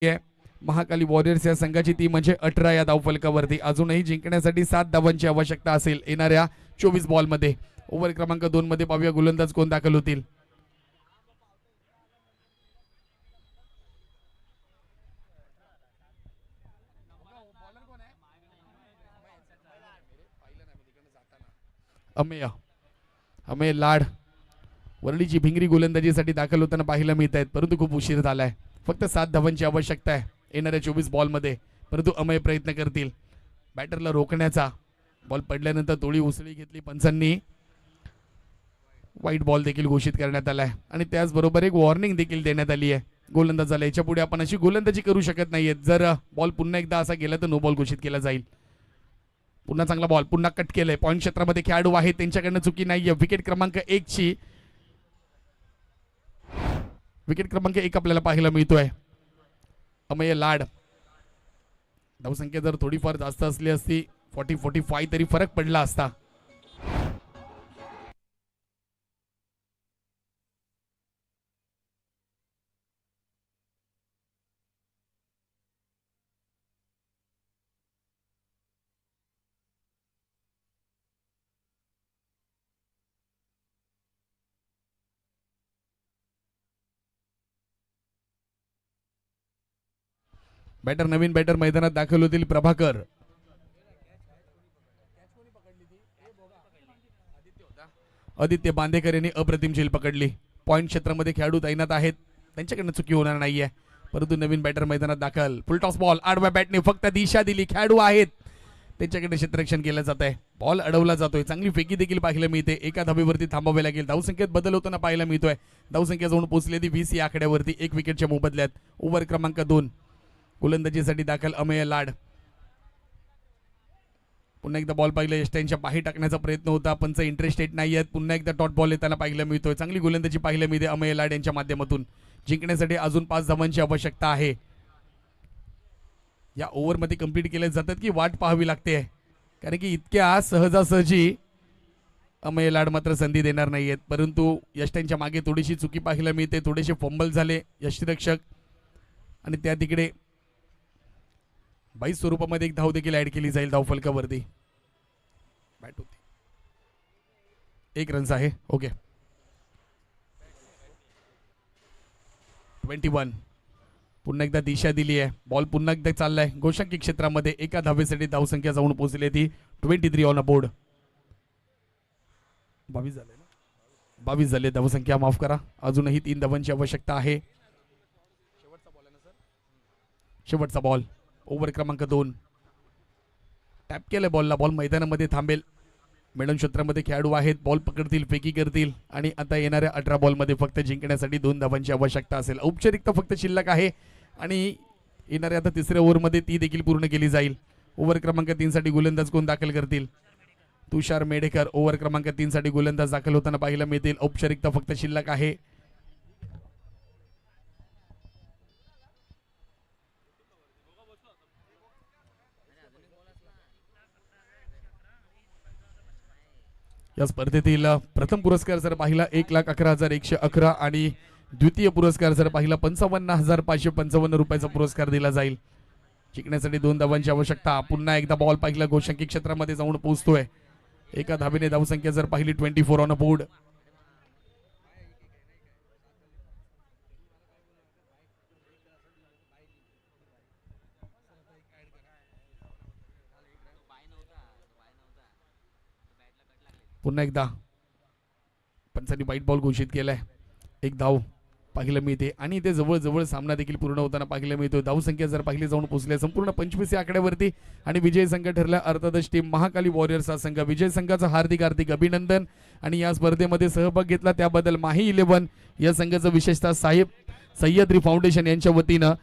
महाकाली वॉरियर्स या संघाची ती म्हणजे 18 या धावफलकावरती. अजूनही जिंकण्यासाठी 7 धावांची आवश्यकता असेल येणाऱ्या 24 बॉलमध्ये. ओव्हर क्रमांक 2 मध्ये पाहूया गोलंदाज कोण दाखल होतील. अमेय लाड वरळीची भिंगरी गोलंदाजीसाठी दाखल होताना पाहायला मिळत आहेत, परंतु खूप उशीर झालाय. फक्त 7 धावांची आवश्यकता आहे येणाऱ्या 24 बॉलमध्ये, परंतु अमेय प्रयत्न करतील बॅटरला रोखण्याचा. बॉल पडल्यानंतर तोडी उसळी घेतली पंचांनी. वाईट बॉल देखील घोषित करण्यात आलाय आणि त्याचबरोबर एक वॉर्निंग देखील देण्यात आली आहे गोलंदाजाला. याच्या पुढे आपण अशी गोलंदाजी करू शकत नाहीये. जर बॉल पुन्हा एकदा असा गेला तर नो बॉल घोषित केला जाईल. पुन्हा चांगला बॉल, पुन्हा कट केलंय. पॉईंट क्षेत्रामध्ये खेळाडू आहे, त्यांच्याकडनं चुकी नाहीये. विकेट क्रमांक 1 ची विकेट क्रमांक 1 आपल्याला पाहायला मिळतोय. अमेय लाड. धावसंख्या जर थोडीफार जास्त असली असती 40-45 तरी फरक पडला असता. बॅटर नवीन बॅटर मैदानात दाखल होतील प्रभाकर. आदित्य बांदेकर यांनी अप्रतिम झेल पकडली. पॉईंट क्षेत्रामध्ये खेळाडू तैनात आहेत, त्यांच्याकडनं चुकी होणार नाहीये, परंतु नवीन बॅटर मैदानात दाखल. फुल टॉस बॉल आडव्या बॅटने फक्त दिशा दिली. खेळाडू आहेत, त्यांच्याकडे क्षेत्ररक्षण केलं जात आहे. बॉल अडवला जातोय. चांगली फेकी देखील पाहायला मिळते. एका धाबेवरती थांबावे लागेल. धावसंख्येत बदल होताना पाहायला मिळतोय. धावसंख्या जाऊन पोहोचली ती 20 या आकड्यावरती 1 विकेटच्या मोबदल्यात. ओव्हर क्रमांक 2 गोलंदाजीसाठी दाखल अमेय लाड. पुन्हा एकदा बॉल पाहिलं, यष्टांच्या बाहेर टाकण्याचा प्रयत्न होता, पंच इंटरेस्टेड नाही आहेत. पुन्हा एकदा डॉट बॉल येताना पाहायला मिळतोय. चांगली गोलंदाजी पाहायला मिळते अमेय लाड यांच्या माध्यमातून. जिंकण्यासाठी अजून 5 धावांची आवश्यकता आहे. या ओव्हरमध्ये कंप्लीट केले जातात की वाट पाहावी लागते, कारण की इतक्या सहजासहजी अमेय लाड मात्र संधी देणार नाहीयेत. परंतु यष्टांच्या मागे थोडीशी चुकी पाहायला मिळते. थोडेसे फंबल झाले यष्टिरक्षक आणि त्या तिकडे 22 स्वरूपामध्ये एक धाव देखील ऍड केली जाईल धावफलकावरती. बॅट होती 1 रन्स आहे. ओके 21. पुन्हा एकदा दिशा दिली आहे. बॉल पुन्हा एकदा चाललाय गोशांकी क्षेत्रामध्ये. एका धावेसाठी धावसंख्या जाऊन पोहोचली ती 23 ऑन अ बोर्ड. 22 झाले ना, 22 झाले धावसंख्या, माफ करा. अजूनही 3 धावांची आवश्यकता आहे. शेवटचा बॉल ओव्हर क्रमांक 2. टॅप केलंय बॉलला. बॉल मैदानामध्ये थांबेल. मैदान क्षेत्रामध्ये खेळाडू आहेत, बॉल पकडतील, फेकी करतील आणि आता येणाऱ्या 18 बॉलमध्ये फक्त जिंकण्यासाठी 2 धावांची आवश्यकता असेल. औपचारिकता फक्त शिल्लक आहे आणि येणाऱ्या आता 3ऱ्या ओव्हरमध्ये ती देखील पूर्ण केली जाईल. ओव्हर क्रमांक 3 साठी गोलंदाज कोण दाखल करतील. तुषार मेढेकर ओव्हर क्रमांक 3 साठी गोलंदाज दाखल होताना पाहायला मिळतील. औपचारिकता फक्त शिल्लक आहे. या स्पर्धेतील प्रथम पुरस्कार जर पाहिला 1,11,111 आणि द्वितीय पुरस्कार जर पाहिला 55,555 रुपयाचा पुरस्कार दिला जाईल. जिंकण्यासाठी 2 धावांची आवश्यकता. पुन्हा एकदा बॉल पाहिला गोशांकी क्षेत्रामध्ये जाऊन पोहोचतोय. एका धावेने धावसंख्या जर पाहिली 24 ऑन अ बोर्ड. पुन्हा एकदा पंचांनी वाईट बॉल घोषित केलाय. 1 धाव पाहायला मिळते आणि इथे जवळ सामना देखील पूर्ण होताना पाहायला मिळतो. धावसंख्या जर पाहिली जाऊन पोहोचल्या संपूर्ण 25 या आकड्यावरती आणि विजय संघ ठरला अर्थातच टीम महाकाली वॉरियर्स हा संघ. विजय संघाचं हार्दिक अभिनंदन आणि या स्पर्धेमध्ये सहभाग घेतला त्याबद्दल माही 11 या संघाचं विशेषतः सह्याद्री फाउंडेशन यांच्या वतीनं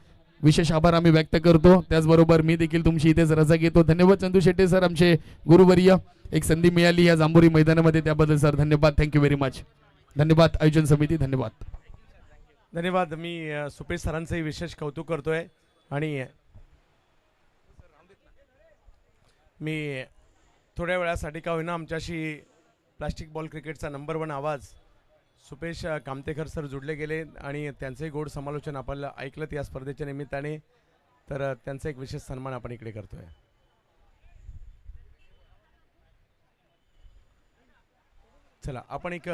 विशेष आभार आम्ही व्यक्त करतो. त्याचबरोबर मी देखील तुमची इथेच रजा घेतो. धन्यवाद चंदू शेट्टे सर, आमचे गुरुवर्य. एक संधी मिळाली या जांभोरी मैदानामध्ये, त्याबद्दल सर धन्यवाद. Thank you very much. धन्यवाद आयोजन समिती, धन्यवाद. धन्यवाद. मी सुपेश सरांचंही विशेष कौतुक करतोय आणि मी थोड्या वेळासाठी का होईना आमच्याशी प्लास्टिक बॉल क्रिकेटचा नंबर 1 आवाज सुपेश कामतेकर सर जुडले गेले आणि त्यांचंही गोड समालोचन आपल्याला ऐकलं या स्पर्धेच्या निमित्ताने. तर त्यांचा एक विशेष सन्मान आपण इकडे करतोय. चला आपण एक